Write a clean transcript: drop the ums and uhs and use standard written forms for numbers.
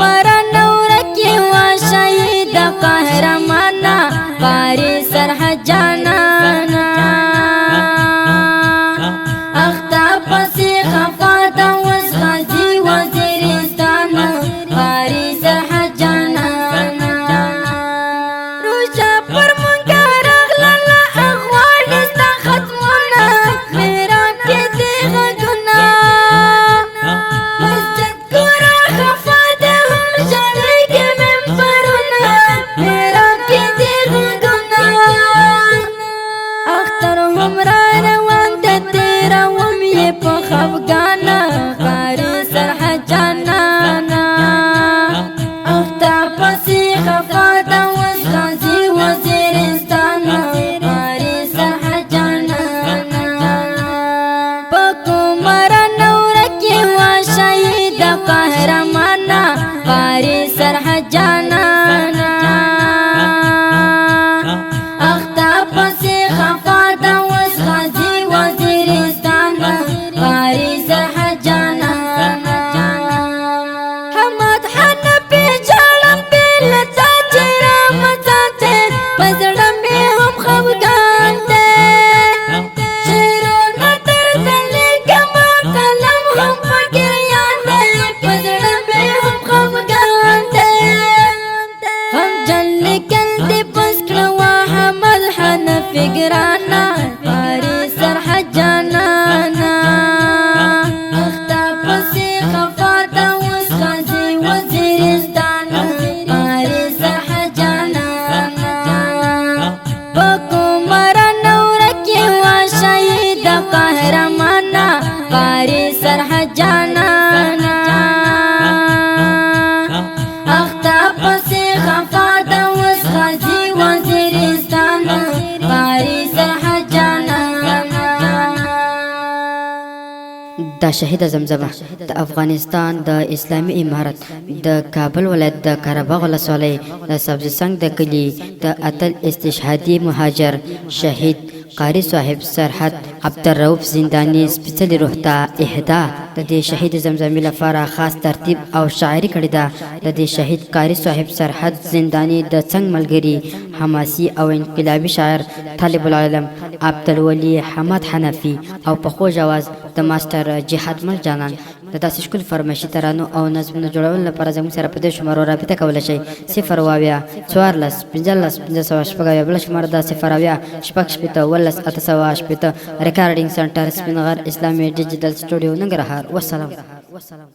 مرن ورکی و شهید قهرمانا قاری سرحد جانانا اختا پسی خفاتا وز غازی وزیرستانا قاری سرحد جانانا روشا پر منکر اغلالا اخوانستا ختمونا میران کی دیغ گنا مسجد کورا خفاتا هم شرک منبرونا میران کی دیغ گنا اختر هم را روان تیرا ومی پا خفگانا قاری سرحد جانانا اختا پسی خفاتا وز غازی وزیرستانا قاری سرحد جانانا پاکو مرن ورکی و شهید قهرمانا قاری سرحد جانانا اختا پسی خفاتا وز غازی وزیرستانا قاری سرحد جانانا حمد حنفی جالم بیلتا چرا مساتے پزڑم بی هم خفگانتے شیرون مطر دلی کما قلم هم فکر یاندے پزڑم بی هم خفگانتے هم جل کل دی پسکروا حمد حنفی گرانا قاری سرحد جانانا اختا پسی خفاتا وز غازی وزیرستانا قاری سرحد جانانا پاکو مرن ورکی و شهید قهرمانا قاری سرحد جانانا اختا پسی خفاتا وز غازی وزیرستانا قاری سرحد جانانا د شهید زمزمه د افغانستان د اسلامي امارت د کابل ولایت د قرهباغ ولسوالۍ د سبزي څنګ د کلي د اتل استشهادي مهاجر شهید قاری صاحب سرحد عبدالرؤف زنداني سپېڅلې روح ته اهدا د دې شهید زمزمې لپاره خاص ترتیب او شاعري کړې ده د دې شهید قاری صاحب سرحد زنداني د څنګ ملګري حماسي او انقلابي شاعر طالب العلم عبدالولي حمد حنفي او په خوږ اواز د ماسټر جهاد مل جانان د داسې ښکلو فرمایشي ترانو او نظمونو جوړولو لپاره زموږ سره په دې شمارو رابطه کولی شئ 0 اویا 14 15 500 بله شماره د 0 اویا 6 شپېته 11 800 ریکارډینګ سنټر سپین غر اسلامي ډیجیټل سټوډیو ننګرهار. والسلام.